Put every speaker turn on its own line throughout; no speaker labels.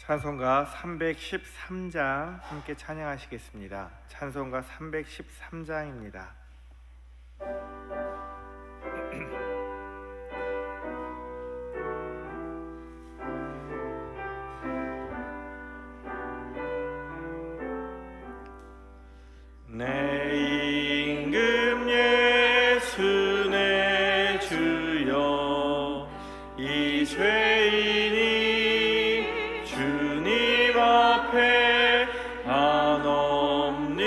찬송가 313장 함께 찬양하시겠습니다. 찬송가 313장입니다. 내 임금 예수 내 주여, 이 죄인이 주님 앞에 한없는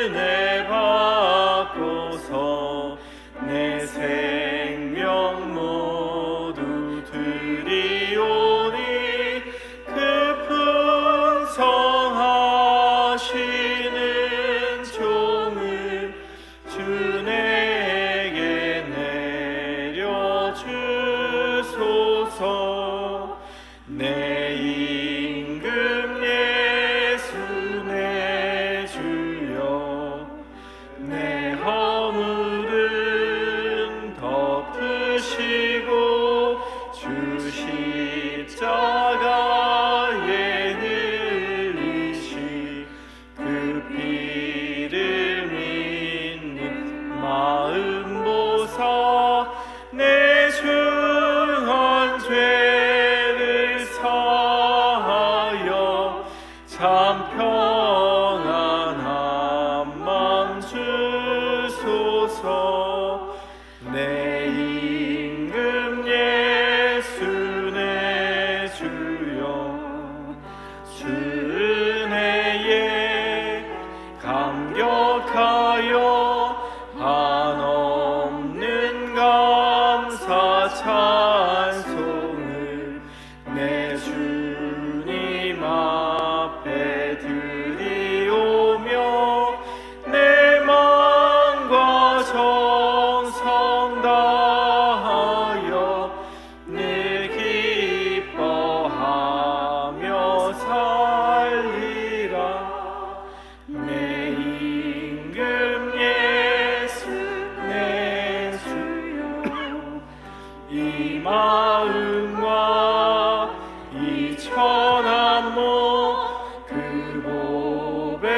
은혜 받고서 내 생명 모두 드리오니 그 풍성하시는 종을 주 내게 내려주소서. 내 임금 예수 내 주여, 내 허물은 덮으시고 주 십자가에 흘리시 그 피를 믿는 마음 보사 내 중한 죄를 사하여 참 평안한 맘 주소서. 내 임금 예수 내 주여, 주 은혜에 감격하여 한없는 감사 찬송을 내 주님 앞에 드리오며 내 마음과 정성 다하여 늘 기뻐하며 살리라. 내 임금 예수 내 주여, 이 마음과 이 천한 몸 그 보배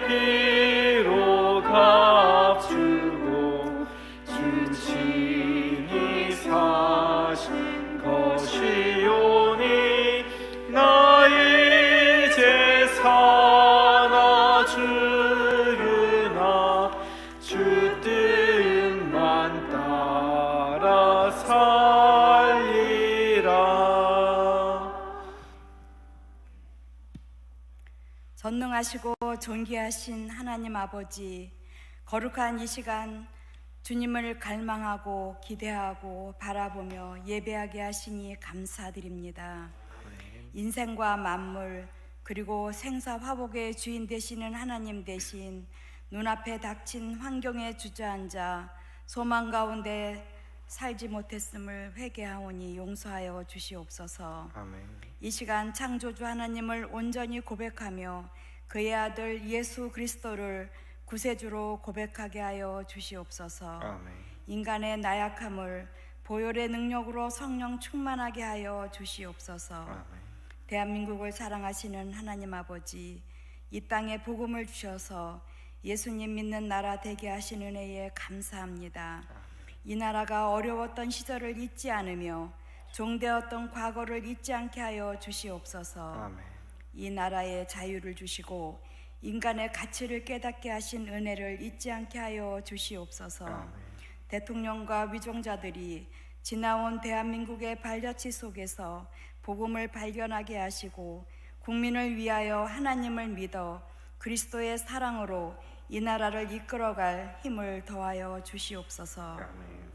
피로 값주고 주 친히 사신 것이오니 나 이제 사나 죽으나 주 뜻만 따라 살리라.
전능하시고 존귀하신 하나님 아버지, 거룩한 이 시간 주님을 갈망하고 기대하고 바라보며 예배하게 하시니 감사드립니다. 인생과 만물 그리고 생사화복의 주인 되시는 하나님 대신 눈앞에 닥친 환경에 주저앉아 소망 가운데 살지 못했음을 회개하오니 용서하여 주시옵소서.
아멘.
이 시간 창조주 하나님을 온전히 고백하며 그의 아들 예수 그리스도를 구세주로 고백하게 하여 주시옵소서.
아멘.
인간의 나약함을 보혈의 능력으로 성령 충만하게 하여 주시옵소서.
아멘.
대한민국을 사랑하시는 하나님 아버지, 이 땅에 복음을 주셔서 예수님 믿는 나라 되게 하신 은혜에 감사합니다. 이 나라가 어려웠던 시절을 잊지 않으며 종되었던 과거를 잊지 않게 하여 주시옵소서.
아멘.
이 나라에 자유를 주시고 인간의 가치를 깨닫게 하신 은혜를 잊지 않게 하여 주시옵소서.
아멘.
대통령과 위종자들이 지나온 대한민국의 발자취 속에서 복음을 발견하게 하시고 국민을 위하여 하나님을 믿어 그리스도의 사랑으로 이 나라를 이끌어갈 힘을 더하여 주시옵소서.
아멘.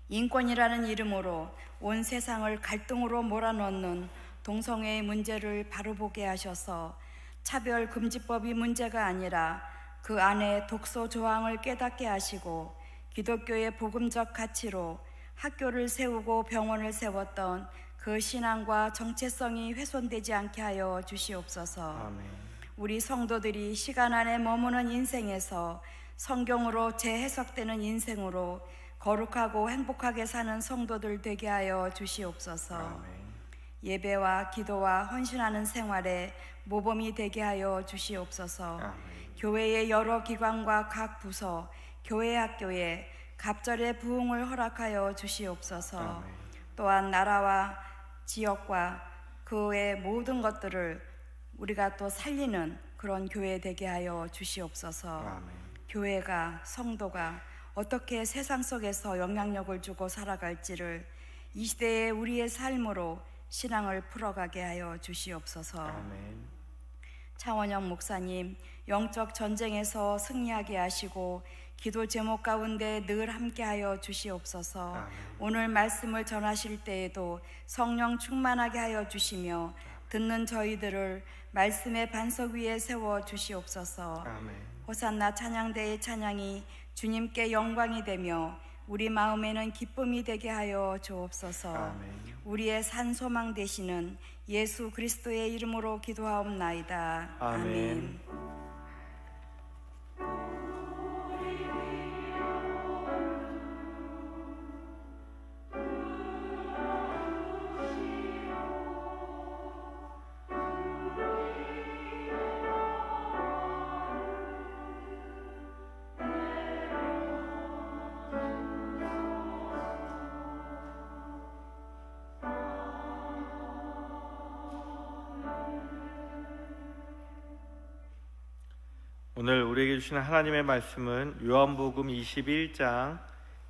인권이라는 이름으로 온 세상을 갈등으로 몰아넣는 동성애의 문제를 바로 보게 하셔서 차별금지법이 문제가 아니라 그 안에 독소 조항을 깨닫게 하시고 기독교의 복음적 가치로 학교를 세우고 병원을 세웠던 그 신앙과 정체성이 훼손되지 않게 하여 주시옵소서.
아멘.
우리 성도들이 시간 안에 머무는 인생에서 성경으로 재해석되는 인생으로 거룩하고 행복하게 사는 성도들 되게 하여 주시옵소서.
아멘.
예배와 기도와 헌신하는 생활에 모범이 되게 하여 주시옵소서.
아멘.
교회의 여러 기관과 각 부서, 교회 학교에 갑절의 부흥을 허락하여 주시옵소서.
아멘.
또한 나라와 지역과 그의 모든 것들을 우리가 또 살리는 그런 교회 되게 하여 주시옵소서.
아멘.
교회가, 성도가 어떻게 세상 속에서 영향력을 주고 살아갈지를 이 시대에 우리의 삶으로 신앙을 풀어가게 하여 주시옵소서.
아멘.
차원영 목사님, 영적 전쟁에서 승리하게 하시고 기도 제목 가운데 늘 함께하여 주시옵소서.
아멘.
오늘 말씀을 전하실 때에도 성령 충만하게 하여 주시며 듣는 저희들을 말씀의 반석 위에 세워 주시옵소서.
아멘.
호산나 찬양대의 찬양이 주님께 영광이 되며 우리 마음에는 기쁨이 되게 하여 주옵소서.
아멘.
우리의 산 소망 되시는 예수 그리스도의 이름으로 기도하옵나이다.
아멘. 오늘 우리에게 주시는 하나님의 말씀은 요한복음 21장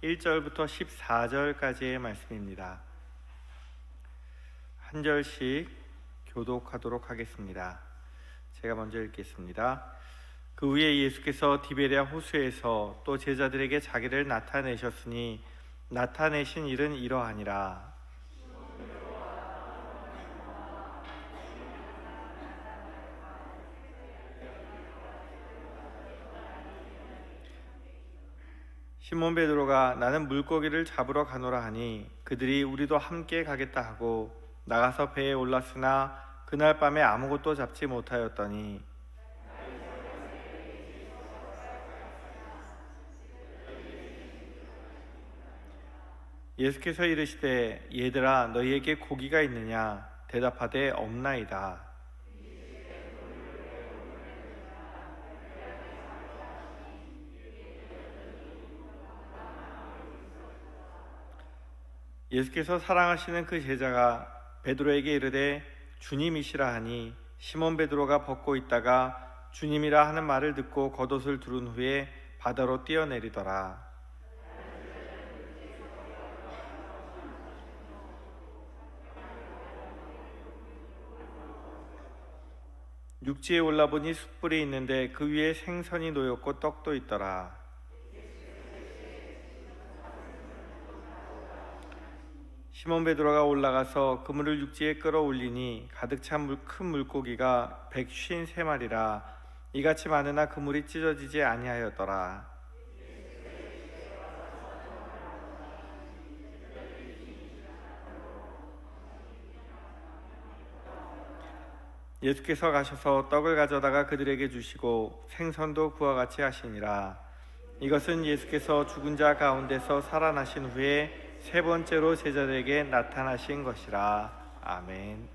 1절부터 14절까지의 말씀입니다. 한 절씩 교독하도록 하겠습니다. 제가 먼저 읽겠습니다. 그 후에 예수께서 디베랴 호수에서 또 제자들에게 자기를 나타내셨으니 나타내신 일은 이러하니라. 시몬 베드로가 나는 물고기를 잡으러 가노라 하니 그들이 우리도 함께 가겠다 하고 나가서 배에 올랐으나 그날 밤에 아무것도 잡지 못하였더니 예수께서 이르시되 얘들아 너희에게 고기가 있느냐 대답하되 없나이다. 예수께서 사랑하시는 그 제자가 베드로에게 이르되 주님이시라 하니 시몬 베드로가 벗고 있다가 주님이라 하는 말을 듣고 겉옷을 두른 후에 바다로 뛰어내리더라. 육지에 올라보니 숯불이 있는데 그 위에 생선이 놓였고 떡도 있더라. 시몬 베드로가 올라가서 그물을 육지에 끌어올리니 가득 찬 큰 물고기가 153마리라. 이같이 많으나 그물이 찢어지지 아니하였더라. 예수께서 가셔서 떡을 가져다가 그들에게 주시고 생선도 그와 같이 하시니라. 이것은 예수께서 죽은 자 가운데서 살아나신 후에 세 번째로 제자들에게 나타나신 것이라. 아멘.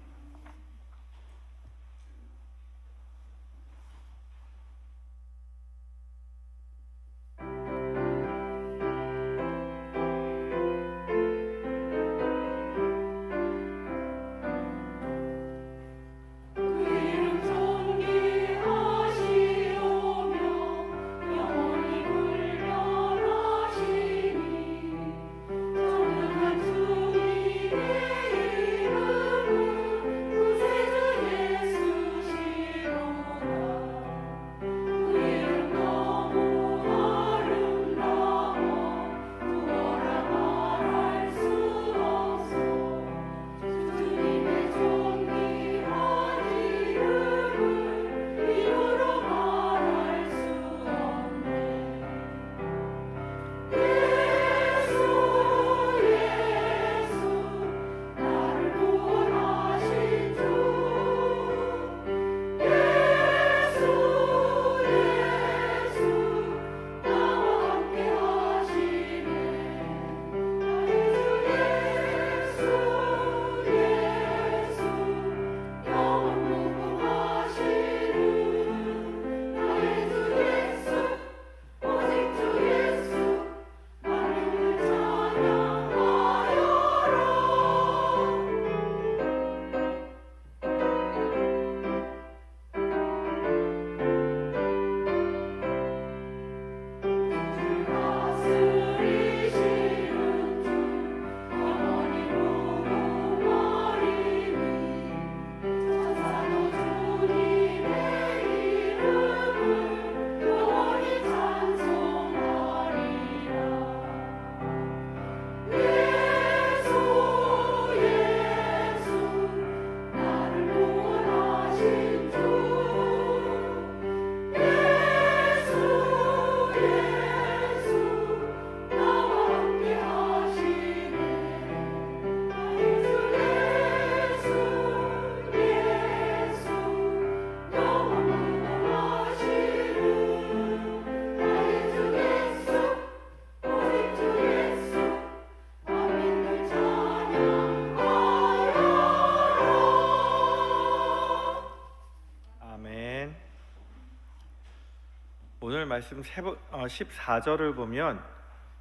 말씀 14절을 보면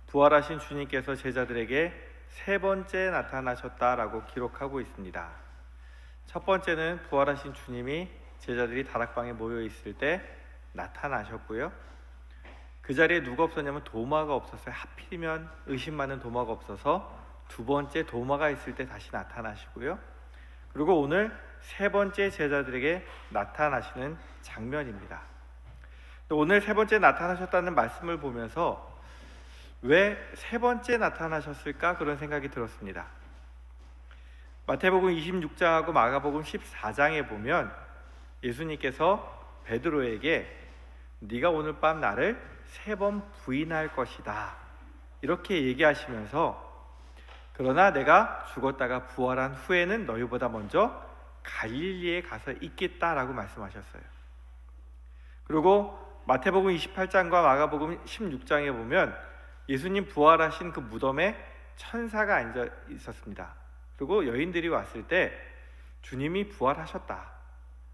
부활하신 주님께서 제자들에게 세 번째 나타나셨다라고 기록하고 있습니다. 첫 번째는 부활하신 주님이 제자들이 다락방에 모여 있을 때 나타나셨고요. 그 자리에 누가 없었냐면 도마가 없었어요. 하필이면 의심 많은 도마가 없어서 두 번째 도마가 있을 때 다시 나타나시고요. 그리고 오늘 세 번째 제자들에게 나타나시는 장면입니다. 또 오늘 세 번째 나타나셨다는 말씀을 보면서 왜 세 번째 나타나셨을까 그런 생각이 들었습니다. 마태복음 26장하고 마가복음 14장에 보면 예수님께서 베드로에게 네가 오늘 밤 나를 세 번 부인할 것이다 이렇게 얘기하시면서 그러나 내가 죽었다가 부활한 후에는 너희보다 먼저 갈릴리에 가서 있겠다라고 말씀하셨어요. 그리고 마태복음 28장과 마가복음 16장에 보면 예수님 부활하신 그 무덤에 천사가 앉아 있었습니다. 그리고 여인들이 왔을 때 주님이 부활하셨다.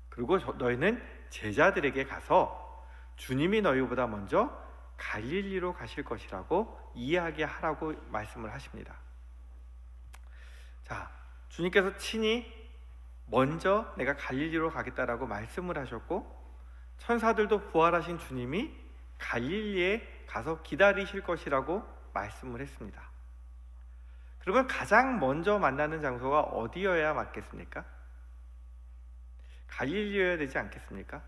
그리고 너희는 제자들에게 가서 주님이 너희보다 먼저 갈릴리로 가실 것이라고 이야기하라고 말씀을 하십니다. 자, 주님께서 친히 먼저 내가 갈릴리로 가겠다라고 말씀을 하셨고 천사들도 부활하신 주님이 갈릴리에 가서 기다리실 것이라고 말씀을 했습니다. 그러면 가장 먼저 만나는 장소가 어디여야 맞겠습니까? 갈릴리여야 되지 않겠습니까?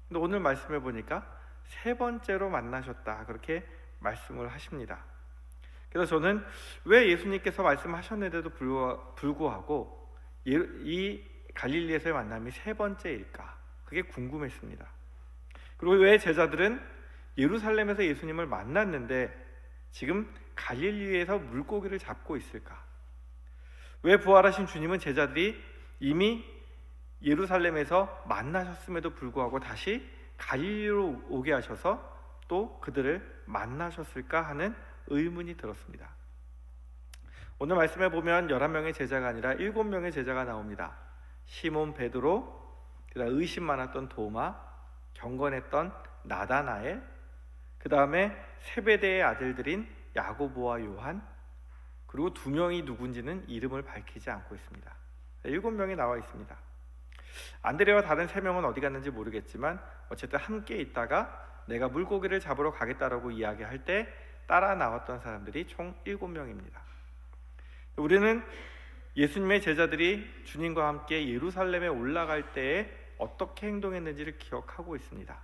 근데 오늘 말씀해 보니까 세 번째로 만나셨다 그렇게 말씀을 하십니다. 그래서 저는 왜 예수님께서 말씀하셨는데도 불구하고 이 갈릴리에서의 만남이 세 번째일까? 그게 궁금했습니다. 그리고 왜 제자들은 예루살렘에서 예수님을 만났는데 지금 갈릴리에서 물고기를 잡고 있을까? 왜 부활하신 주님은 제자들이 이미 예루살렘에서 만나셨음에도 불구하고 다시 갈릴리로 오게 하셔서 또 그들을 만나셨을까 하는 의문이 들었습니다. 오늘 말씀에 보면 11명의 제자가 아니라 7명의 제자가 나옵니다. 시몬 베드로, 그다음 의심 많았던 도마, 경건했던 나다나엘, 그 다음에 세베대의 아들들인 야고보와 요한, 그리고 2명이 누군지는 이름을 밝히지 않고 있습니다. 7명이 나와 있습니다. 안드레와 다른 3명은 어디 갔는지 모르겠지만 어쨌든 함께 있다가 내가 물고기를 잡으러 가겠다라고 이야기할 때 따라 나왔던 사람들이 총 7명입니다. 우리는 예수님의 제자들이 주님과 함께 예루살렘에 올라갈 때에 어떻게 행동했는지를 기억하고 있습니다.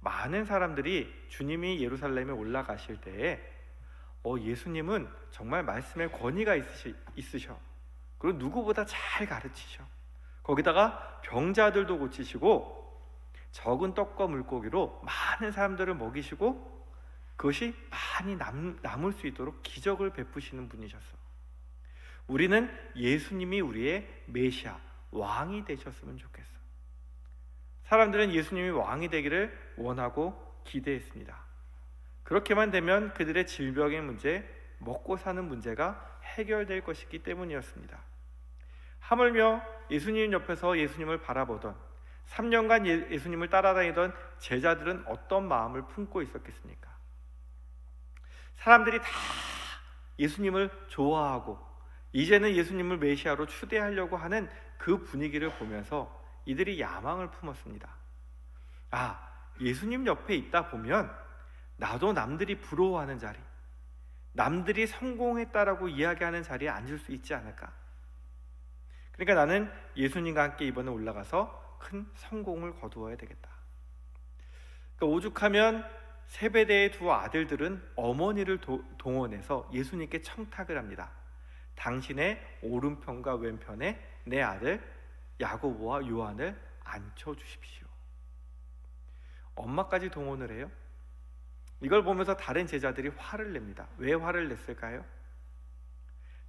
많은 사람들이 주님이 예루살렘에 올라가실 때에 예수님은 정말 말씀에 권위가 있으셔. 그리고 누구보다 잘 가르치셔. 거기다가 병자들도 고치시고 적은 떡과 물고기로 많은 사람들을 먹이시고 그것이 많이 남을 수 있도록 기적을 베푸시는 분이셨어. 우리는 예수님이 우리의 메시아, 왕이 되셨으면 좋겠어. 사람들은 예수님이 왕이 되기를 원하고 기대했습니다. 그렇게만 되면 그들의 질병의 문제, 먹고 사는 문제가 해결될 것이기 때문이었습니다. 하물며 예수님 옆에서 예수님을 바라보던 3년간 예수님을 따라다니던 제자들은 어떤 마음을 품고 있었겠습니까? 사람들이 다 예수님을 좋아하고 이제는 예수님을 메시아로 추대하려고 하는 그 분위기를 보면서 이들이 야망을 품었습니다. 예수님 옆에 있다 보면 나도 남들이 부러워하는 자리, 남들이 성공했다라고 이야기하는 자리에 앉을 수 있지 않을까? 그러니까 나는 예수님과 함께 이번에 올라가서 큰 성공을 거두어야 되겠다. 그러니까 오죽하면 세베대의 2 아들들은 어머니를 동원해서 예수님께 청탁을 합니다. 당신의 오른편과 왼편에 내 아들 야고보와 요한을 앉혀주십시오. 엄마까지 동원을 해요. 이걸 보면서 다른 제자들이 화를 냅니다. 왜 화를 냈을까요?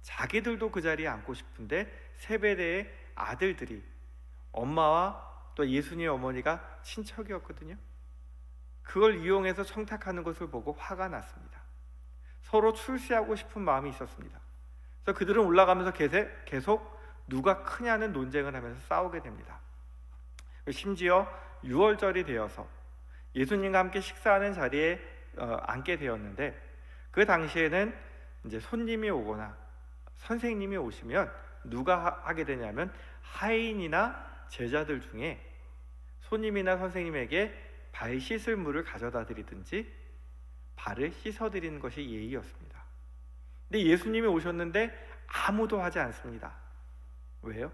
자기들도 그 자리에 앉고 싶은데 세베대의 아들들이, 엄마와 또 예수님의 어머니가 친척이었거든요. 그걸 이용해서 청탁하는 것을 보고 화가 났습니다. 서로 출세하고 싶은 마음이 있었습니다. 그래서 그들은 올라가면서 계속 누가 크냐는 논쟁을 하면서 싸우게 됩니다. 심지어 6월절이 되어서 예수님과 함께 식사하는 자리에 앉게 되었는데, 그 당시에는 이제 손님이 오거나 선생님이 오시면 누가 하게 되냐면 하인이나 제자들 중에 손님이나 선생님에게 발 씻을 물을 가져다 드리든지 발을 씻어 드리는 것이 예의였습니다. 근데 예수님이 오셨는데 아무도 하지 않습니다. 왜요?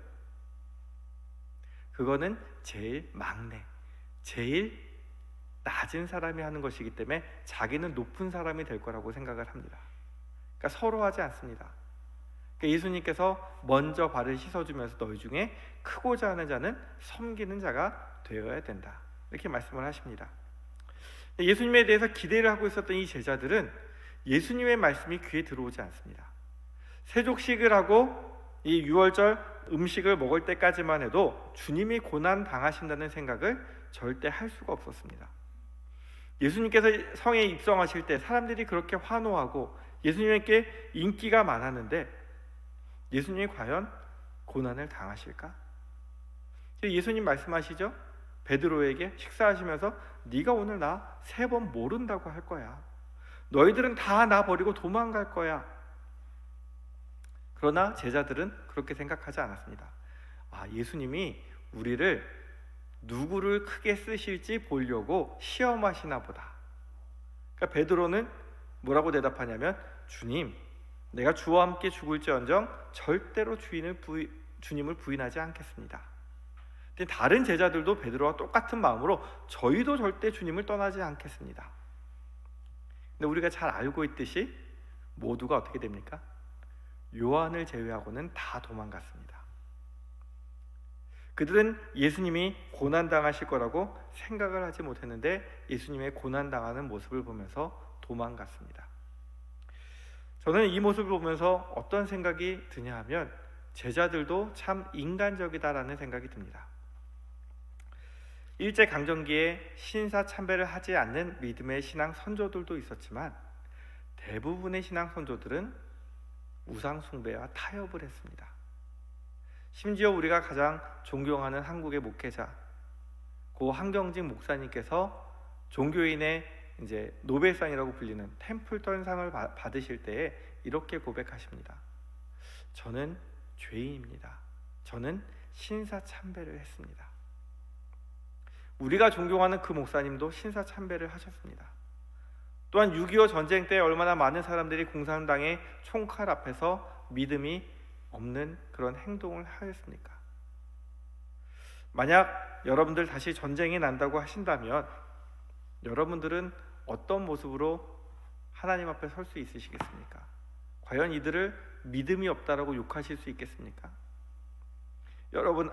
그거는 제일 막내, 제일 낮은 사람이 하는 것이기 때문에 자기는 높은 사람이 될 거라고 생각을 합니다. 그러니까 서로 하지 않습니다. 그러니까 예수님께서 먼저 발을 씻어주면서 너희 중에 크고자 하는 자는 섬기는 자가 되어야 된다, 이렇게 말씀을 하십니다. 예수님에 대해서 기대를 하고 있었던 이 제자들은 예수님의 말씀이 귀에 들어오지 않습니다. 세족식을 하고 이 유월절 음식을 먹을 때까지만 해도 주님이 고난 당하신다는 생각을 절대 할 수가 없었습니다. 예수님께서 성에 입성하실 때 사람들이 그렇게 환호하고 예수님께 인기가 많았는데 예수님이 과연 고난을 당하실까? 예수님 말씀하시죠? 베드로에게 식사하시면서 네가 오늘 나 3번 모른다고 할 거야. 너희들은 다 나 버리고 도망갈 거야. 그러나 제자들은 그렇게 생각하지 않았습니다. 예수님이 우리를 누구를 크게 쓰실지 보려고 시험하시나 보다. 그러니까 베드로는 뭐라고 대답하냐면, 주님, 내가 주와 함께 죽을지언정 절대로 주님을 부인하지 않겠습니다. 근데 다른 제자들도 베드로와 똑같은 마음으로 저희도 절대 주님을 떠나지 않겠습니다. 근데 우리가 잘 알고 있듯이 모두가 어떻게 됩니까? 요한을 제외하고는 다 도망갔습니다. 그들은 예수님이 고난당하실 거라고 생각을 하지 못했는데 예수님의 고난당하는 모습을 보면서 도망갔습니다. 저는 이 모습을 보면서 어떤 생각이 드냐 하면 제자들도 참 인간적이다라는 생각이 듭니다. 일제강점기에 신사참배를 하지 않는 믿음의 신앙 선조들도 있었지만 대부분의 신앙 선조들은 우상 숭배와 타협을 했습니다. 심지어 우리가 가장 존경하는 한국의 목회자 고 한경직 목사님께서 종교인의 이제 노벨상이라고 불리는 템플턴상을 받으실 때에 이렇게 고백하십니다. 저는 죄인입니다. 저는 신사참배를 했습니다. 우리가 존경하는 그 목사님도 신사참배를 하셨습니다. 또한 6.25 전쟁 때 얼마나 많은 사람들이 공산당의 총칼 앞에서 믿음이 없는 그런 행동을 하였습니까? 만약 여러분들 다시 전쟁이 난다고 하신다면 여러분들은 어떤 모습으로 하나님 앞에 설 수 있으시겠습니까? 과연 이들을 믿음이 없다라고 욕하실 수 있겠습니까? 여러분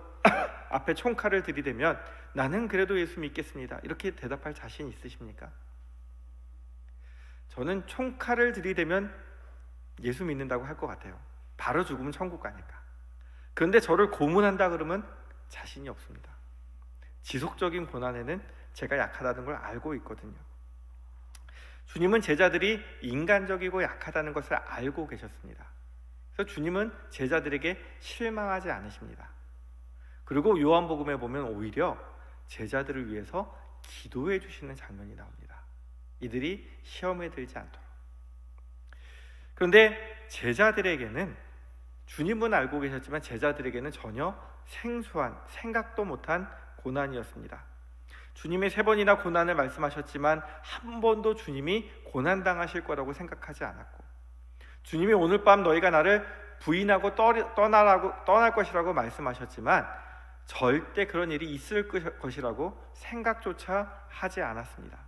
앞에 총칼을 들이대면 나는 그래도 예수 믿겠습니다, 이렇게 대답할 자신 있으십니까? 저는 총칼을 들이대면 예수 믿는다고 할 것 같아요. 바로 죽으면 천국 가니까. 그런데 저를 고문한다 그러면 자신이 없습니다. 지속적인 고난에는 제가 약하다는 걸 알고 있거든요. 주님은 제자들이 인간적이고 약하다는 것을 알고 계셨습니다. 그래서 주님은 제자들에게 실망하지 않으십니다. 그리고 요한복음에 보면 오히려 제자들을 위해서 기도해 주시는 장면이 나옵니다. 이들이 시험에 들지 않도록. 그런데 제자들에게는, 주님은 알고 계셨지만 제자들에게는 전혀 생소한, 생각도 못한 고난이었습니다. 주님이 3번이나 고난을 말씀하셨지만 한 번도 주님이 고난당하실 거라고 생각하지 않았고, 주님이 오늘 밤 너희가 나를 부인하고 떠날 것이라고 말씀하셨지만 절대 그런 일이 있을 것이라고 생각조차 하지 않았습니다.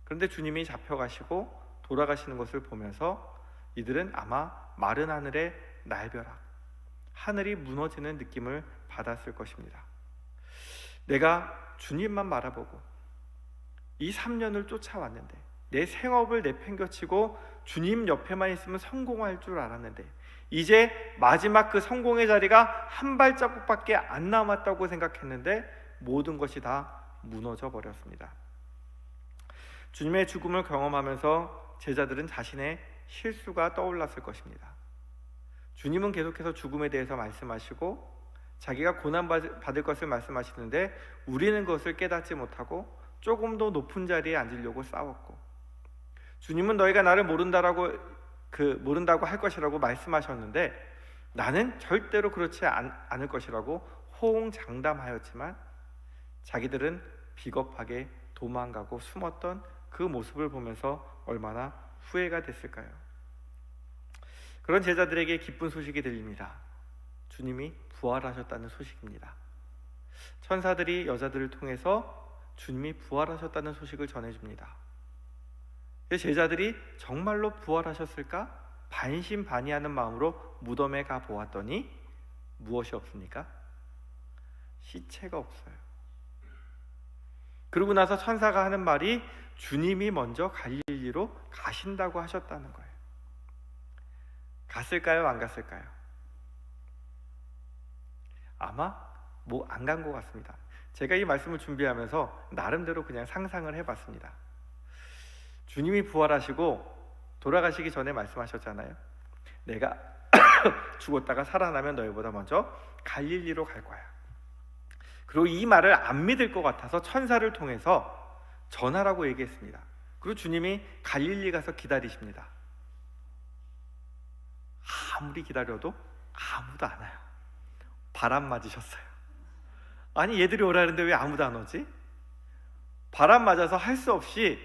그런데 주님이 잡혀가시고 돌아가시는 것을 보면서 이들은 아마 마른 하늘의 날벼락, 하늘이 무너지는 느낌을 받았을 것입니다. 내가 주님만 바라보고 이 3년을 쫓아왔는데, 내 생업을 내팽겨치고 주님 옆에만 있으면 성공할 줄 알았는데 이제 마지막 그 성공의 자리가 한 발자국밖에 안 남았다고 생각했는데 모든 것이 다 무너져 버렸습니다. 주님의 죽음을 경험하면서 제자들은 자신의 실수가 떠올랐을 것입니다. 주님은 계속해서 죽음에 대해서 말씀하시고 자기가 고난받을 것을 말씀하시는데 우리는 그것을 깨닫지 못하고 조금 더 높은 자리에 앉으려고 싸웠고, 주님은 너희가 나를 모른다고 할 것이라고 말씀하셨는데 나는 절대로 그렇지 않을 것이라고 호응장담하였지만 자기들은 비겁하게 도망가고 숨었던 그 모습을 보면서 얼마나 후회가 됐을까요? 그런 제자들에게 기쁜 소식이 들립니다. 주님이 부활하셨다는 소식입니다. 천사들이 여자들을 통해서 주님이 부활하셨다는 소식을 전해줍니다. 제자들이 정말로 부활하셨을까? 반신반의하는 마음으로 무덤에 가 보았더니 무엇이 없습니까? 시체가 없어요. 그러고 나서 천사가 하는 말이 주님이 먼저 갈릴리로 가신다고 하셨다는 거예요. 갔을까요? 안 갔을까요? 아마 안 간 것 같습니다. 제가 이 말씀을 준비하면서 나름대로 그냥 상상을 해봤습니다. 주님이 부활하시고 돌아가시기 전에 말씀하셨잖아요. 내가 죽었다가 살아나면 너희보다 먼저 갈릴리로 갈 거야. 그리고 이 말을 안 믿을 것 같아서 천사를 통해서 전하라고 얘기했습니다. 그리고 주님이 갈릴리 가서 기다리십니다. 아무리 기다려도 아무도 안 와요. 바람 맞으셨어요. 아니 얘들이 오라는데 왜 아무도 안 오지? 바람 맞아서 할 수 없이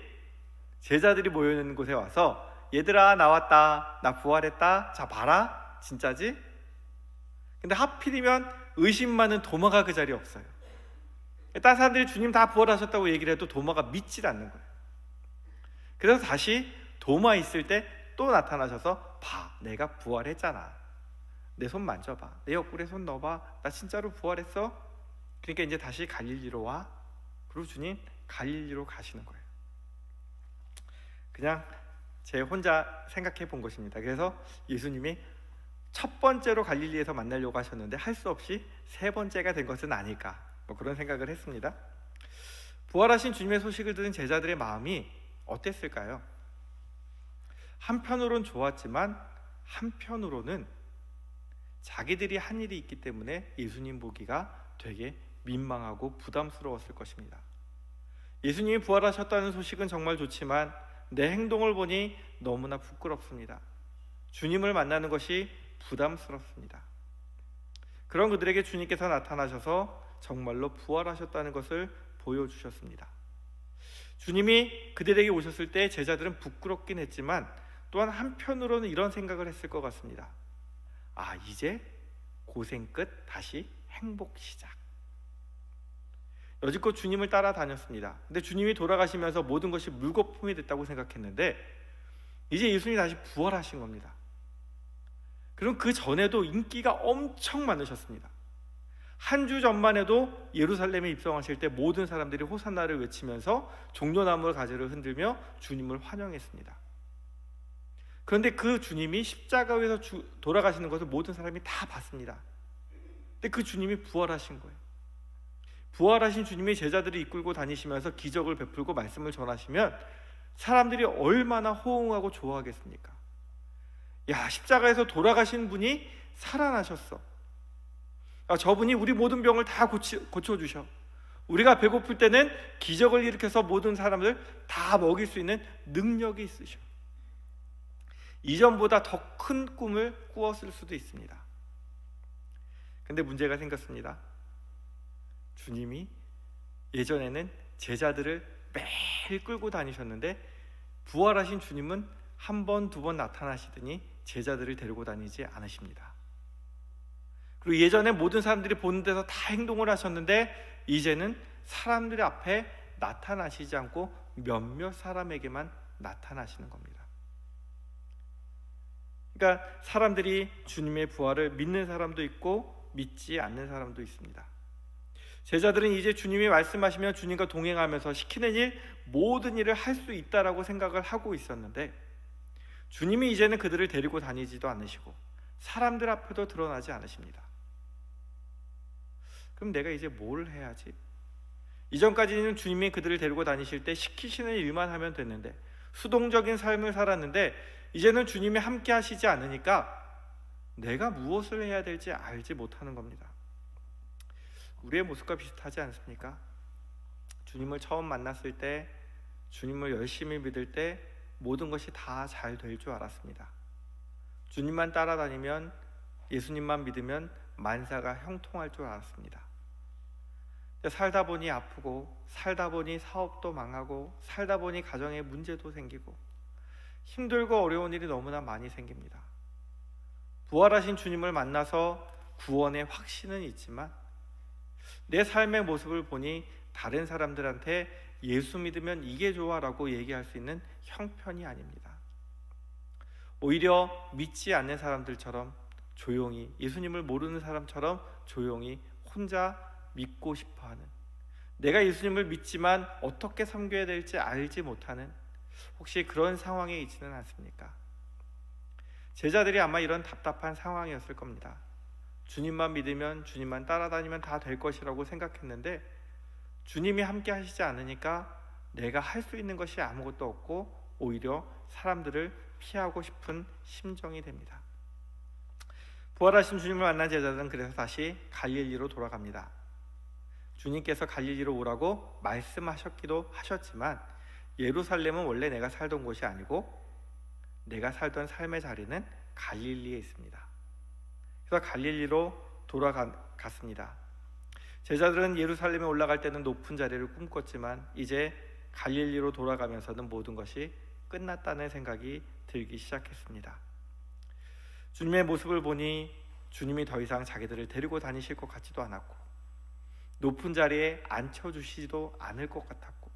제자들이 모여있는 곳에 와서 얘들아 나왔다, 나 부활했다, 자 봐라, 진짜지? 근데 하필이면 의심 많은 도마가 그 자리에 없어요. 다른 사람들이 주님 다 부활하셨다고 얘기를 해도 도마가 믿질 않는 거예요. 그래서 다시 도마 있을 때 또 나타나셔서 봐, 내가 부활했잖아, 내 손 만져봐, 내 옆구리에 손 넣어봐, 나 진짜로 부활했어. 그러니까 이제 다시 갈릴리로 와. 그리고 주님 갈릴리로 가시는 거예요. 그냥 제 혼자 생각해 본 것입니다. 그래서 예수님이 첫 번째로 갈릴리에서 만나려고 하셨는데 할 수 없이 세 번째가 된 것은 아닐까, 그런 생각을 했습니다. 부활하신 주님의 소식을 들은 제자들의 마음이 어땠을까요? 한편으로는 좋았지만 한편으로는 자기들이 한 일이 있기 때문에 예수님 보기가 되게 민망하고 부담스러웠을 것입니다. 예수님이 부활하셨다는 소식은 정말 좋지만 내 행동을 보니 너무나 부끄럽습니다. 주님을 만나는 것이 부담스럽습니다. 그런 그들에게 주님께서 나타나셔서 정말로 부활하셨다는 것을 보여주셨습니다. 주님이 그들에게 오셨을 때 제자들은 부끄럽긴 했지만 또한 한편으로는 이런 생각을 했을 것 같습니다. 아, 이제 고생 끝, 다시 행복 시작. 여지껏 주님을 따라다녔습니다. 근데 주님이 돌아가시면서 모든 것이 물거품이 됐다고 생각했는데 이제 예수님이 다시 부활하신 겁니다. 그럼 그 전에도 인기가 엄청 많으셨습니다. 한 주 전만 해도 예루살렘에 입성하실 때 모든 사람들이 호산나를 외치면서 종려나무 가지를 흔들며 주님을 환영했습니다. 그런데 그 주님이 십자가 위에서 돌아가시는 것을 모든 사람이 다 봤습니다. 근데 그 주님이 부활하신 거예요. 부활하신 주님이 제자들을 이끌고 다니시면서 기적을 베풀고 말씀을 전하시면 사람들이 얼마나 호응하고 좋아하겠습니까? 야, 십자가에서 돌아가신 분이 살아나셨어. 저분이 우리 모든 병을 다 고쳐주셔. 우리가 배고플 때는 기적을 일으켜서 모든 사람들 다 먹일 수 있는 능력이 있으셔. 이전보다 더 큰 꿈을 꾸었을 수도 있습니다. 근데 문제가 생겼습니다. 주님이 예전에는 제자들을 매일 끌고 다니셨는데 부활하신 주님은 한 번, 두 번 나타나시더니 제자들을 데리고 다니지 않으십니다. 그리고 예전에 모든 사람들이 보는 데서 다 행동을 하셨는데 이제는 사람들 앞에 나타나시지 않고 몇몇 사람에게만 나타나시는 겁니다. 그러니까 사람들이 주님의 부활을 믿는 사람도 있고 믿지 않는 사람도 있습니다. 제자들은 이제 주님이 말씀하시면 주님과 동행하면서 시키는 일, 모든 일을 할 수 있다라고 생각을 하고 있었는데 주님이 이제는 그들을 데리고 다니지도 않으시고 사람들 앞에도 드러나지 않으십니다. 그럼 내가 이제 뭘 해야지? 이전까지는 주님이 그들을 데리고 다니실 때 시키시는 일만 하면 됐는데 수동적인 삶을 살았는데 이제는 주님이 함께 하시지 않으니까 내가 무엇을 해야 될지 알지 못하는 겁니다. 우리의 모습과 비슷하지 않습니까? 주님을 처음 만났을 때, 주님을 열심히 믿을 때 모든 것이 다 잘 될 줄 알았습니다. 주님만 따라다니면, 예수님만 믿으면 만사가 형통할 줄 알았습니다. 살다 보니 아프고, 살다 보니 사업도 망하고, 살다 보니 가정에 문제도 생기고, 힘들고 어려운 일이 너무나 많이 생깁니다. 부활하신 주님을 만나서 구원의 확신은 있지만 내 삶의 모습을 보니 다른 사람들한테 예수 믿으면 이게 좋아라고 얘기할 수 있는 형편이 아닙니다. 오히려 믿지 않는 사람들처럼 조용히, 예수님을 모르는 사람처럼 조용히 혼자 믿고 싶어하는, 내가 예수님을 믿지만 어떻게 섬겨야 될지 알지 못하는, 혹시 그런 상황에 있지는 않습니까? 제자들이 아마 이런 답답한 상황이었을 겁니다. 주님만 믿으면, 주님만 따라다니면 다 될 것이라고 생각했는데 주님이 함께 하시지 않으니까 내가 할 수 있는 것이 아무것도 없고 오히려 사람들을 피하고 싶은 심정이 됩니다. 부활하신 주님을 만난 제자들은 그래서 다시 갈릴리로 돌아갑니다. 주님께서 갈릴리로 오라고 말씀하셨기도 하셨지만 예루살렘은 원래 내가 살던 곳이 아니고 내가 살던 삶의 자리는 갈릴리에 있습니다. 그래서 갈릴리로 돌아갔습니다. 제자들은 예루살렘에 올라갈 때는 높은 자리를 꿈꿨지만 이제 갈릴리로 돌아가면서는 모든 것이 끝났다는 생각이 들기 시작했습니다. 주님의 모습을 보니 주님이 더 이상 자기들을 데리고 다니실 것 같지도 않았고, 높은 자리에 앉혀주시지도 않을 것 같았고,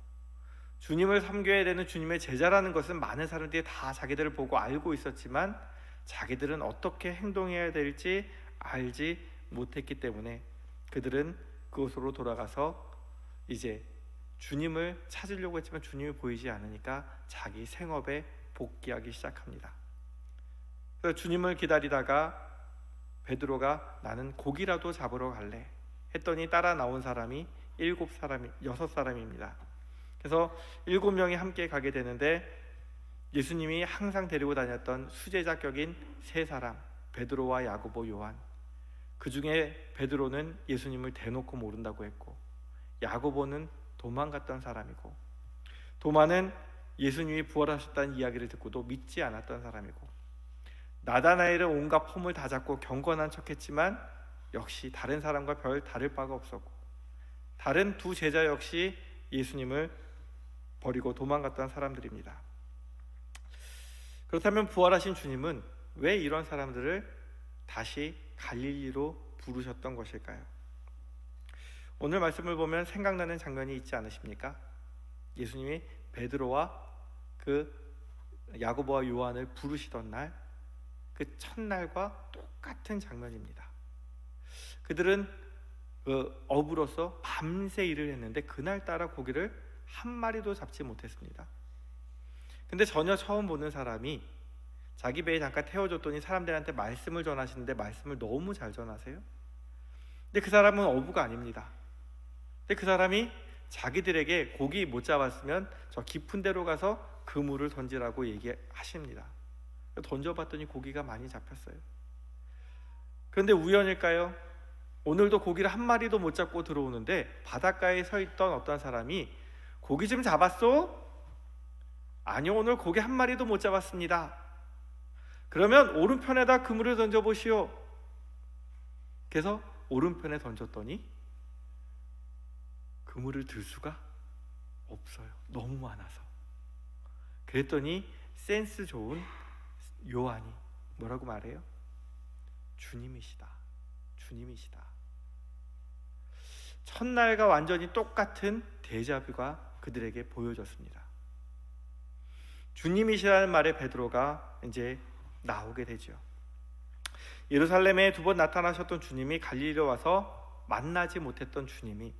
주님을 섬겨야 되는 주님의 제자라는 것은 많은 사람들이 다 자기들을 보고 알고 있었지만 자기들은 어떻게 행동해야 될지 알지 못했기 때문에 그들은 그곳으로 돌아가서 이제 주님을 찾으려고 했지만 주님이 보이지 않으니까 자기 생업에 복귀하기 시작합니다. 그래서 주님을 기다리다가 베드로가 나는 고기라도 잡으러 갈래 했더니 따라 나온 사람이 6사람입니다. 그래서 7명이 함께 가게 되는데 예수님이 항상 데리고 다녔던 수제자 격인 3사람, 베드로와 야고보, 요한. 그 중에 베드로는 예수님을 대놓고 모른다고 했고, 야고보는 도망갔던 사람이고, 도마는 예수님이 부활하셨다는 이야기를 듣고도 믿지 않았던 사람이고, 나다나엘은 온갖 폼을 다 잡고 경건한 척했지만 역시 다른 사람과 별 다를 바가 없었고, 다른 2 제자 역시 예수님을 버리고 도망갔던 사람들입니다. 그렇다면 부활하신 주님은 왜 이런 사람들을 다시 갈릴리로 부르셨던 것일까요? 오늘 말씀을 보면 생각나는 장면이 있지 않으십니까? 예수님이 베드로와 그 야고보와 요한을 부르시던 날, 그 첫날과 똑같은 장면입니다. 그들은 어부로서 밤새 일을 했는데 그날따라 고기를 한 마리도 잡지 못했습니다. 근데 전혀 처음 보는 사람이 자기 배에 잠깐 태워줬더니 사람들한테 말씀을 전하시는데 말씀을 너무 잘 전하세요. 근데 그 사람은 어부가 아닙니다. 근데 그 사람이 자기들에게 고기 못 잡았으면 저 깊은 데로 가서 그물을 던지라고 얘기하십니다. 던져봤더니 고기가 많이 잡혔어요. 그런데 우연일까요? 오늘도 고기를 한 마리도 못 잡고 들어오는데 바닷가에 서 있던 어떤 사람이 고기 좀 잡았어? 아니요, 오늘 고기 한 마리도 못 잡았습니다. 그러면 오른편에다 그물을 던져보시오. 그래서 오른편에 던졌더니 그물을 들 수가 없어요. 너무 많아서. 그랬더니 센스 좋은 요한이 뭐라고 말해요? 주님이시다. 주님이시다. 첫날과 완전히 똑같은 데자뷰가 그들에게 보여졌습니다. 주님이시라는 말에 베드로가 이제 나오게 되죠. 예루살렘에 2번 나타나셨던 주님이 갈릴리로 와서 만나지 못했던 주님이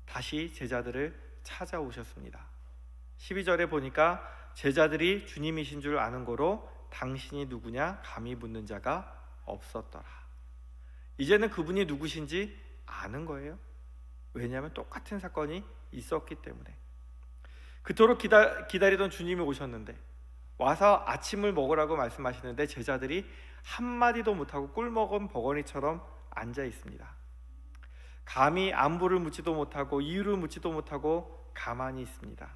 다시 제자들을 찾아오셨습니다. 12절에 보니까 제자들이 주님이신 줄 아는 거로 당신이 누구냐 감히 묻는 자가 없었더라. 이제는 그분이 누구신지 아는 거예요. 왜냐하면 똑같은 사건이 있었기 때문에. 그토록 기다리던 주님이 오셨는데 와서 아침을 먹으라고 말씀하시는데 제자들이 한마디도 못하고 꿀먹은 버거니처럼 앉아 있습니다. 감히 안부를 묻지도 못하고 이유를 묻지도 못하고 가만히 있습니다.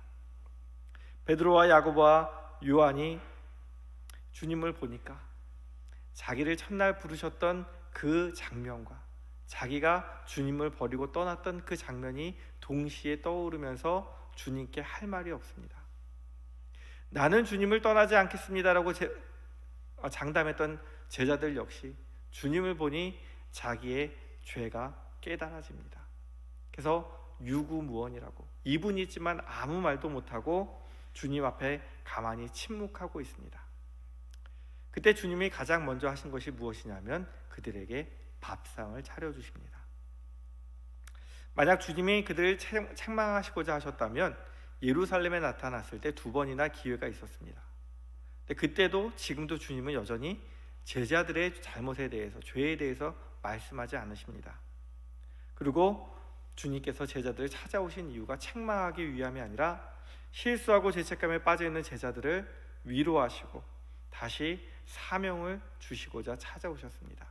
베드로와 야고보와 요한이 주님을 보니까 자기를 첫날 부르셨던 그 장면과 자기가 주님을 버리고 떠났던 그 장면이 동시에 떠오르면서 주님께 할 말이 없습니다. 나는 주님을 떠나지 않겠습니다라고 장담했던 제자들 역시 주님을 보니 자기의 죄가 깨달아집니다. 그래서 유구무원이라고 입은 있지만 아무 말도 못하고 주님 앞에 가만히 침묵하고 있습니다. 그때 주님이 가장 먼저 하신 것이 무엇이냐면 그들에게 밥상을 차려주십니다. 만약 주님이 그들을 책망하시고자 하셨다면 예루살렘에 나타났을 때 2번이나 기회가 있었습니다. 근데 그때도 지금도 주님은 여전히 제자들의 잘못에 대해서, 죄에 대해서 말씀하지 않으십니다. 그리고 주님께서 제자들을 찾아오신 이유가 책망하기 위함이 아니라 실수하고 죄책감에 빠져있는 제자들을 위로하시고 다시 사명을 주시고자 찾아오셨습니다.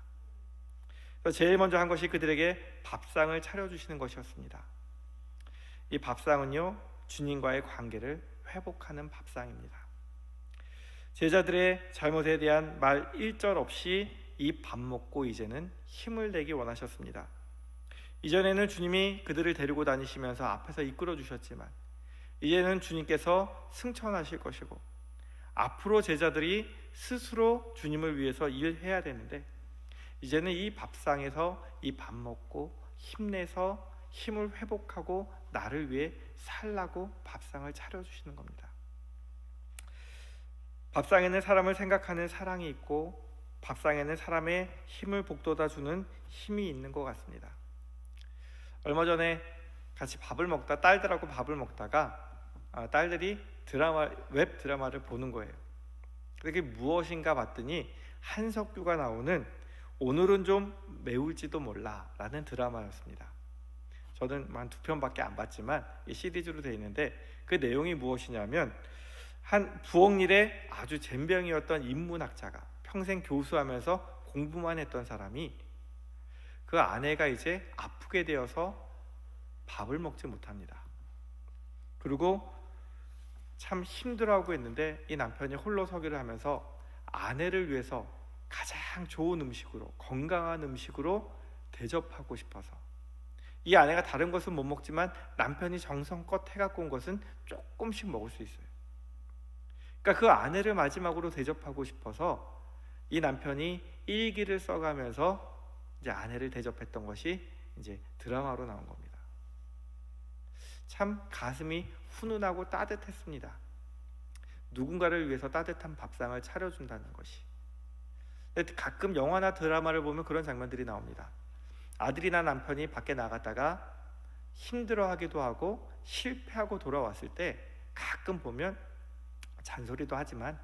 그래서 제일 먼저 한 것이 그들에게 밥상을 차려주시는 것이었습니다. 이 밥상은요, 주님과의 관계를 회복하는 밥상입니다. 제자들의 잘못에 대한 말 1절 없이 이 밥 먹고 이제는 힘을 내기 원하셨습니다. 이전에는 주님이 그들을 데리고 다니시면서 앞에서 이끌어 주셨지만 이제는 주님께서 승천하실 것이고 앞으로 제자들이 스스로 주님을 위해서 일해야 되는데 이제는 이 밥상에서 이 밥 먹고 힘내서 힘을 회복하고 나를 위해 살라고 밥상을 차려주시는 겁니다. 밥상에는 사람을 생각하는 사랑이 있고 밥상에는 사람의 힘을 북돋아주는 힘이 있는 것 같습니다. 얼마 전에 같이 딸들하고 밥을 먹다가 딸들이 웹 드라마를 보는 거예요. 그게 무엇인가 봤더니 한석규가 나오는 오늘은 좀 매울지도 몰라 라는 드라마였습니다. 저는 한 2편밖에 안 봤지만 이 시리즈로 되어 있는데 그 내용이 무엇이냐면 한 부엌일에 아주 젬병이었던 인문학자가 평생 교수하면서 공부만 했던 사람이 그 아내가 이제 아프게 되어서 밥을 먹지 못합니다. 그리고 참 힘들어하고 있는데 이 남편이 홀로 서기를 하면서 아내를 위해서 가장 좋은 음식으로, 건강한 음식으로 대접하고 싶어서 이 아내가 다른 것은 못 먹지만 남편이 정성껏 해갖고 온 것은 조금씩 먹을 수 있어요. 그러니까 그 아내를 마지막으로 대접하고 싶어서 이 남편이 일기를 써가면서 이제 아내를 대접했던 것이 이제 드라마로 나온 겁니다. 참 가슴이 훈훈하고 따뜻했습니다. 누군가를 위해서 따뜻한 밥상을 차려준다는 것이. 가끔 영화나 드라마를 보면 그런 장면들이 나옵니다. 아들이나 남편이 밖에 나갔다가 힘들어하기도 하고 실패하고 돌아왔을 때 가끔 보면 잔소리도 하지만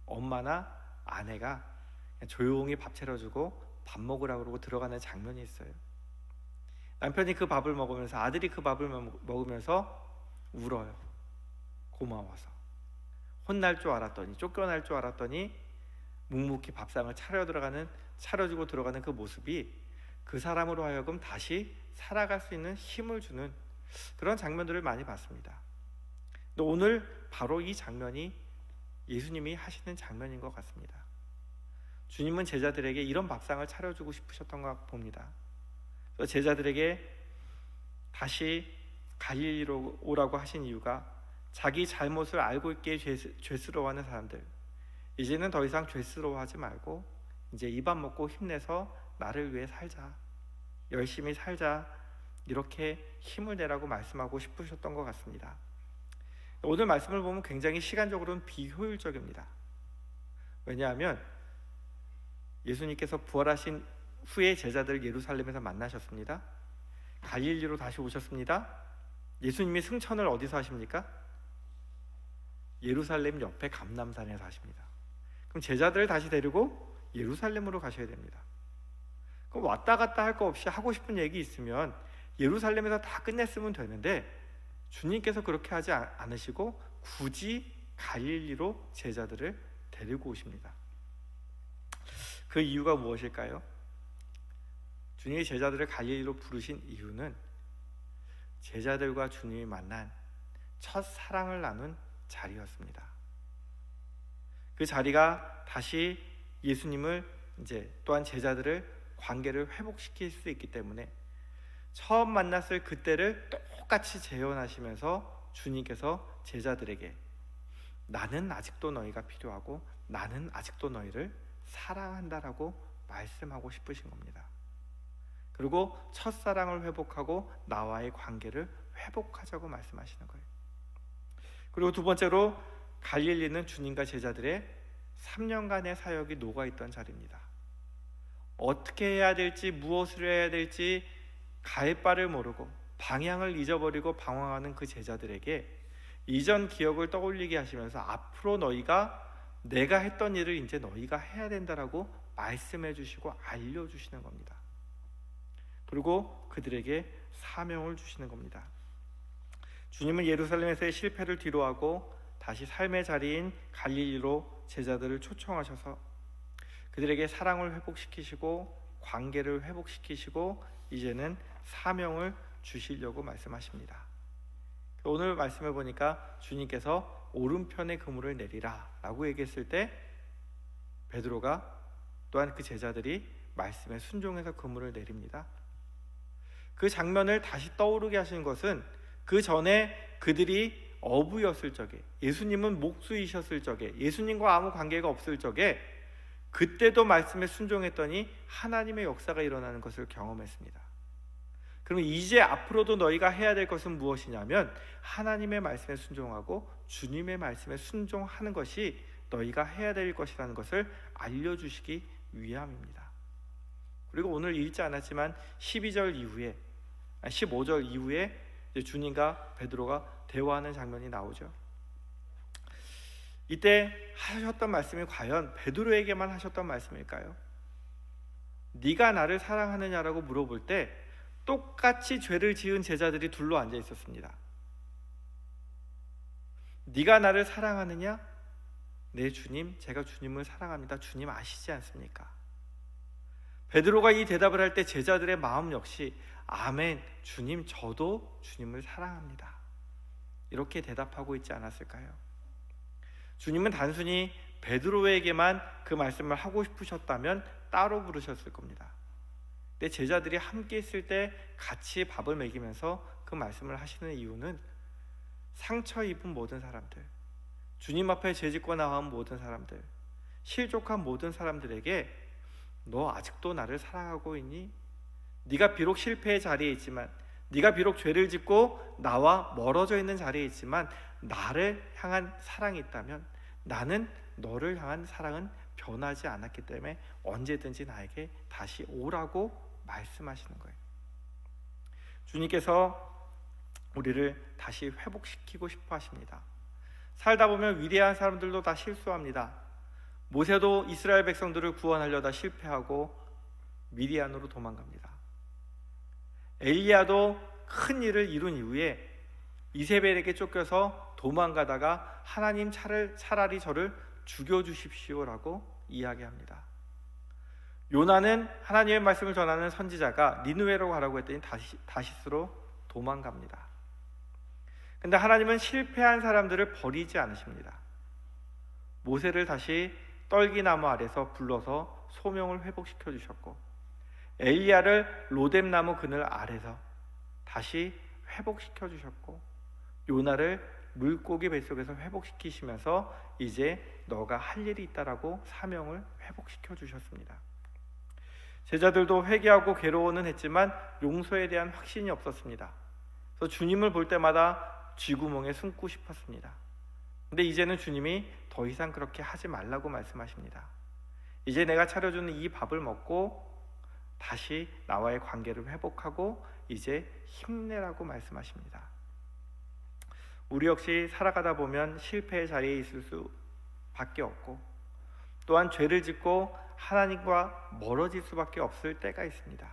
엄마나 아내가 조용히 밥 차려주고 밥 먹으라고 그러고 들어가는 장면이 있어요. 남편이 그 밥을 먹으면서 아들이 그 밥을 먹으면서 울어요. 고마워서. 혼날 줄 알았더니, 쫓겨날 줄 알았더니 묵묵히 밥상을 차려주고 들어가는 그 모습이 그 사람으로 하여금 다시 살아갈 수 있는 힘을 주는 그런 장면들을 많이 봤습니다. 근데 오늘 바로 이 장면이 예수님이 하시는 장면인 것 같습니다. 주님은 제자들에게 이런 밥상을 차려주고 싶으셨던 것 봅니다. 그래서 제자들에게 다시 갈릴리로 오라고 하신 이유가 자기 잘못을 알고 있기에 죄스러워하는 사람들, 이제는 더 이상 죄스러워하지 말고 이제 이 밥 먹고 힘내서 나를 위해 살자, 열심히 살자, 이렇게 힘을 내라고 말씀하고 싶으셨던 것 같습니다. 오늘 말씀을 보면 굉장히 시간적으로는 비효율적입니다. 왜냐하면 예수님께서 부활하신 후에 제자들 예루살렘에서 만나셨습니다. 갈릴리로 다시 오셨습니다. 예수님이 승천을 어디서 하십니까? 예루살렘 옆에 감람산에서 하십니다. 그럼 제자들을 다시 데리고 예루살렘으로 가셔야 됩니다. 그럼 왔다 갔다 할 거 없이 하고 싶은 얘기 있으면 예루살렘에서 다 끝냈으면 되는데 주님께서 그렇게 하지 않으시고 굳이 갈릴리로 제자들을 데리고 오십니다. 그 이유가 무엇일까요? 주님이 제자들을 갈릴리로 부르신 이유는 제자들과 주님이 만난 첫 사랑을 나눈 자리였습니다. 그 자리가 다시 예수님을 또한 제자들을 관계를 회복시킬 수 있기 때문에 처음 만났을 그때를 똑같이 재현하시면서 주님께서 제자들에게 나는 아직도 너희가 필요하고 나는 아직도 너희를 사랑한다라고 말씀하고 싶으신 겁니다. 그리고 첫사랑을 회복하고 나와의 관계를 회복하자고 말씀하시는 거예요. 그리고 두 번째로 갈릴리는 주님과 제자들의 3년간의 사역이 녹아있던 자리입니다. 어떻게 해야 될지, 무엇을 해야 될지 갈 바를 모르고 방향을 잊어버리고 방황하는 그 제자들에게 이전 기억을 떠올리게 하시면서 앞으로 너희가 내가 했던 일을 이제 너희가 해야 된다라고 말씀해 주시고 알려주시는 겁니다. 그리고 그들에게 사명을 주시는 겁니다. 주님은 예루살렘에서의 실패를 뒤로하고 다시 삶의 자리인 갈릴리로 제자들을 초청하셔서 그들에게 사랑을 회복시키시고 관계를 회복시키시고 이제는 사명을 주시려고 말씀하십니다. 오늘 말씀을 보니까 주님께서 오른편에 그물을 내리라 라고 얘기했을 때 베드로가 또한 그 제자들이 말씀에 순종해서 그물을 내립니다. 그 장면을 다시 떠오르게 하신 것은 그 전에 그들이 어부였을 적에, 예수님은 목수이셨을 적에, 예수님과 아무 관계가 없을 적에 그때도 말씀에 순종했더니 하나님의 역사가 일어나는 것을 경험했습니다. 그러면 이제 앞으로도 너희가 해야 될 것은 무엇이냐면 하나님의 말씀에 순종하고 주님의 말씀에 순종하는 것이 너희가 해야 될 것이라는 것을 알려주시기 위함입니다. 그리고 오늘 읽지 않았지만 15절 이후에 주님과 베드로가 대화하는 장면이 나오죠. 이때 하셨던 말씀이 과연 베드로에게만 하셨던 말씀일까요? 네가 나를 사랑하느냐라고 물어볼 때 똑같이 죄를 지은 제자들이 둘러 앉아 있었습니다. 네가 나를 사랑하느냐? 네 주님, 제가 주님을 사랑합니다. 주님 아시지 않습니까? 베드로가 이 대답을 할 때 제자들의 마음 역시 아멘, 주님 저도 주님을 사랑합니다. 이렇게 대답하고 있지 않았을까요? 주님은 단순히 베드로에게만 그 말씀을 하고 싶으셨다면 따로 부르셨을 겁니다. 근데 제자들이 함께 있을 때 같이 밥을 먹이면서 그 말씀을 하시는 이유는 상처 입은 모든 사람들, 주님 앞에 죄짓고 나온 모든 사람들, 실족한 모든 사람들에게 너 아직도 나를 사랑하고 있니? 네가 비록 실패의 자리에 있지만, 네가 비록 죄를 짓고 나와 멀어져 있는 자리에 있지만 나를 향한 사랑이 있다면 나는 너를 향한 사랑은 변하지 않았기 때문에 언제든지 나에게 다시 오라고 말씀하시는 거예요. 주님께서 우리를 다시 회복시키고 싶어 하십니다. 살다 보면 위대한 사람들도 다 실수합니다. 모세도 이스라엘 백성들을 구원하려다 실패하고 미디안으로 도망갑니다. 엘리야도 큰 일을 이룬 이후에 이세벨에게 쫓겨서 도망가다가 하나님 차라리 저를 죽여주십시오라고 이야기합니다. 요나는 하나님의 말씀을 전하는 선지자가 니느웨로 가라고 했더니 다시스로 도망갑니다. 근데 하나님은 실패한 사람들을 버리지 않으십니다. 모세를 다시 떨기나무 아래서 불러서 소명을 회복시켜 주셨고, 엘리야를 로뎀나무 그늘 아래서 다시 회복시켜 주셨고, 요나를 물고기 뱃속에서 회복시키시면서 이제 너가 할 일이 있다라고 사명을 회복시켜 주셨습니다. 제자들도 회개하고 괴로워는 했지만 용서에 대한 확신이 없었습니다. 그래서 주님을 볼 때마다 쥐구멍에 숨고 싶었습니다. 근데 이제는 주님이 더 이상 그렇게 하지 말라고 말씀하십니다. 이제 내가 차려주는 이 밥을 먹고 다시 나와의 관계를 회복하고 이제 힘내라고 말씀하십니다. 우리 역시 살아가다 보면 실패의 자리에 있을 수밖에 없고, 또한 죄를 짓고 하나님과 멀어질 수밖에 없을 때가 있습니다.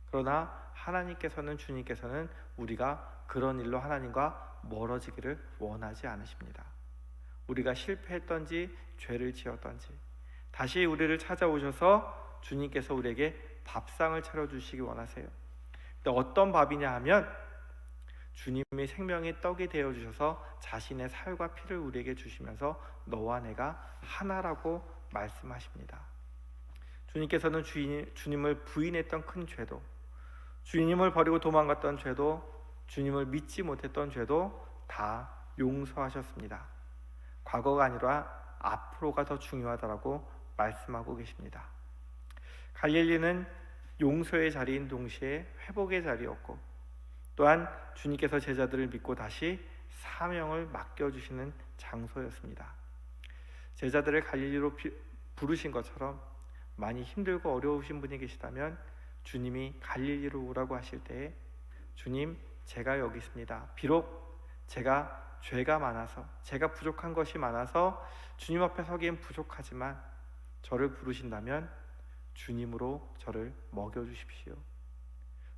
그러나 주님께서는 우리가 그런 일로 하나님과 멀어지기를 원하지 않으십니다. 우리가 실패했던지 죄를 지었던지 다시 우리를 찾아오셔서 주님께서 우리에게 밥상을 차려주시기 원하세요. 근데 어떤 밥이냐 하면 주님의 생명의 떡이 되어주셔서 자신의 살과 피를 우리에게 주시면서 너와 내가 하나라고 말씀하십니다. 주님께서는 주님을 부인했던 큰 죄도, 주님을 버리고 도망갔던 죄도, 주님을 믿지 못했던 죄도 다 용서하셨습니다. 과거가 아니라 앞으로가 더 중요하다라고 말씀하고 계십니다. 갈릴리는 용서의 자리인 동시에 회복의 자리였고, 또한 주님께서 제자들을 믿고 다시 사명을 맡겨주시는 장소였습니다. 제자들을 갈릴리로 부르신 것처럼 많이 힘들고 어려우신 분이 계시다면 주님이 갈릴리로 오라고 하실 때에 주님, 제가 여기 있습니다. 비록 제가 죄가 많아서, 제가 부족한 것이 많아서 주님 앞에 서기엔 부족하지만 저를 부르신다면 주님으로 저를 먹여주십시오.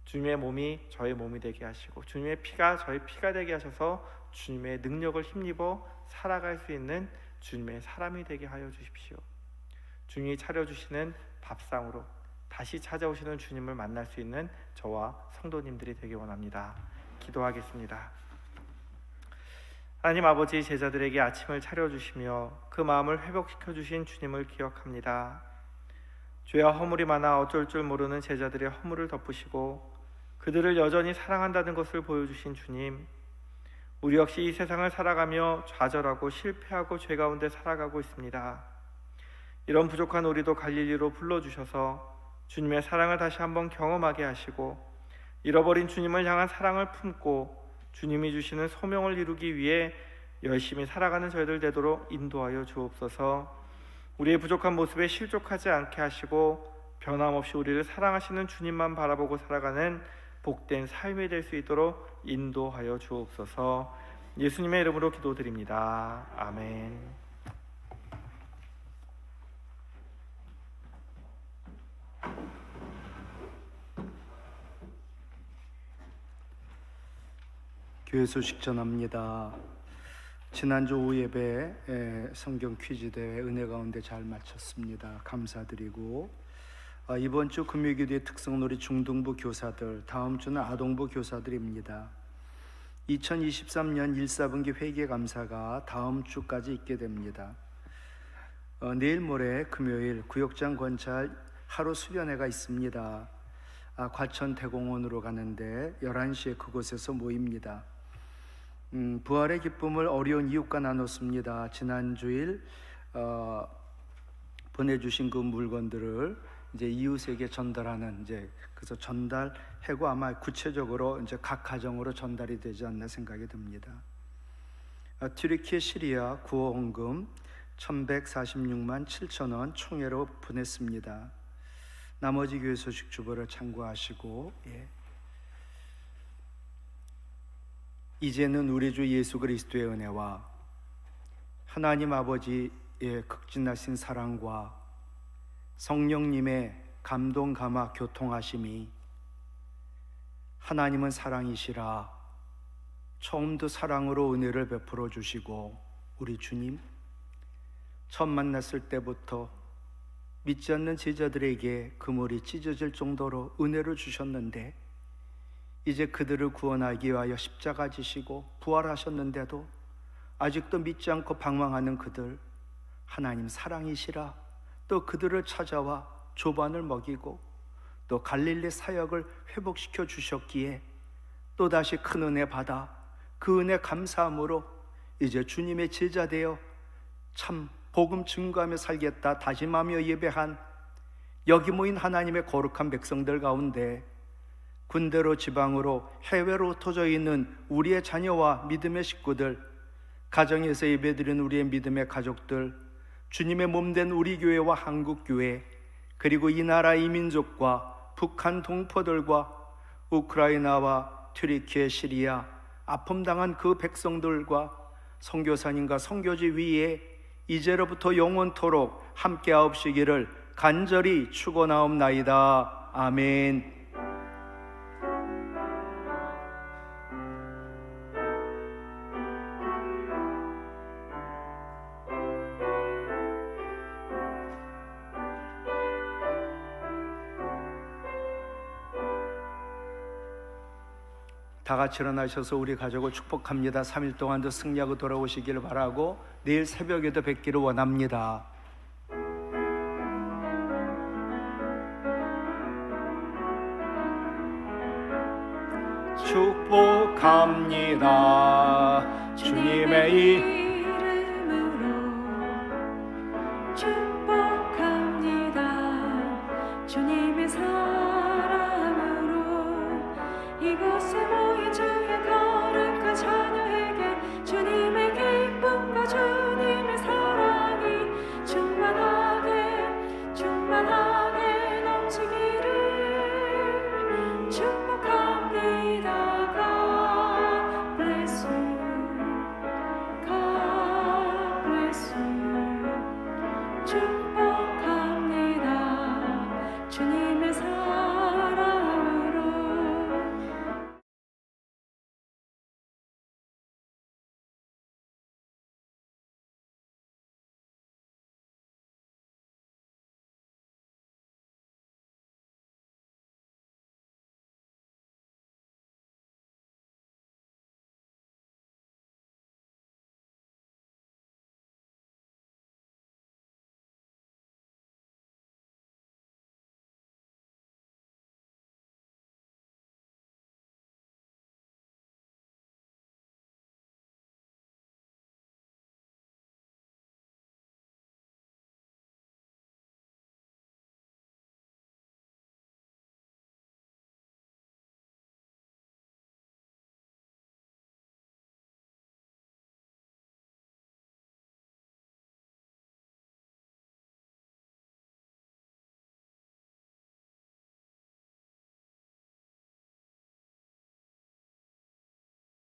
주님의 몸이 저의 몸이 되게 하시고 주님의 피가 저의 피가 되게 하셔서 주님의 능력을 힘입어 살아갈 수 있는 주님의 사람이 되게 하여 주십시오. 주님이 차려주시는 밥상으로 다시 찾아오시는 주님을 만날 수 있는 저와 성도님들이 되기 원합니다. 기도하겠습니다. 하나님 아버지, 제자들에게 아침을 차려주시며 그 마음을 회복시켜 주신 주님을 기억합니다. 죄와 허물이 많아 어쩔 줄 모르는 제자들의 허물을 덮으시고 그들을 여전히 사랑한다는 것을 보여주신 주님, 우리 역시 이 세상을 살아가며 좌절하고 실패하고 죄 가운데 살아가고 있습니다. 이런 부족한 우리도 갈릴리로 불러주셔서 주님의 사랑을 다시 한번 경험하게 하시고 잃어버린 주님을 향한 사랑을 품고 주님이 주시는 소명을 이루기 위해 열심히 살아가는 저희들 되도록 인도하여 주옵소서. 우리의 부족한 모습에 실족하지 않게 하시고 변함없이 우리를 사랑하시는 주님만 바라보고 살아가는 복된 삶이 될 수 있도록 인도하여 주옵소서. 예수님의 이름으로 기도드립니다. 아멘.
교회 소식 전합니다. 지난주 오후 예배 성경 퀴즈 대회 은혜 가운데 잘 마쳤습니다. 감사드리고 이번 주 금요기도의 특성놀이 중등부 교사들, 다음 주는 아동부 교사들입니다. 2023년 1사분기 회계감사가 다음 주까지 있게 됩니다. 내일 모레 금요일 구역장 권찰 하루 수련회가 있습니다. 과천 대공원으로 가는데 11시에 그곳에서 모입니다. 부활의 기쁨을 어려운 이웃과 나눴습니다. 지난주일 보내주신 그 물건들을 이제 이웃에게 전달하는, 그래서 전달하고 아마 구체적으로 이제 각 가정으로 전달이 되지 않나 생각이 듭니다. 튀르키예 시리아 구호헌금 1146만 7천 원 총회로 보냈습니다. 나머지 교회 소식 주보를 참고하시고, 이제는 우리 주 예수 그리스도의 은혜와 하나님 아버지의 극진하신 사랑과 성령님의 감동 감화 교통하심이, 하나님은 사랑이시라 처음부터 사랑으로 은혜를 베풀어 주시고, 우리 주님 처음 만났을 때부터 믿지 않는 제자들에게 그물이 찢어질 정도로 은혜를 주셨는데, 이제 그들을 구원하기 위하여 십자가 지시고 부활하셨는데도 아직도 믿지 않고 방황하는 그들, 하나님 사랑이시라 또 그들을 찾아와 조반을 먹이고 또 갈릴리 사역을 회복시켜 주셨기에 또다시 큰 은혜 받아 그 은혜 감사함으로 이제 주님의 제자 되어 참 복음 증거하며 살겠다 다짐하며 예배한 여기 모인 하나님의 거룩한 백성들 가운데 군대로 지방으로 해외로 흩어져 있는 우리의 자녀와 믿음의 식구들, 가정에서 예배드리는 우리의 믿음의 가족들, 주님의 몸된 우리 교회와 한국 교회, 그리고 이 나라 이 민족과 북한 동포들과 우크라이나와 튀르키예 시리아 아픔당한 그 백성들과 선교사님과 선교지 위에 이제로부터 영원토록 함께하옵시기를 간절히 축원하옵나이다. 아멘. 다 같이 일어나셔서 우리 가족을 축복합니다. 3일 동안도 승리하고 돌아오시기를 바라고 내일 새벽에도 뵙기를 원합니다. 축복합니다. 주님의
이름으로 축복합니다. 주님의 사랑으로 이곳에 모인 주의 거룩한 자녀에게 주님의 기쁨과 주님의 사랑이 충만하게 넘치기를 축복합니다. God bless you. God bless you. 축복합니다. 주님의 사랑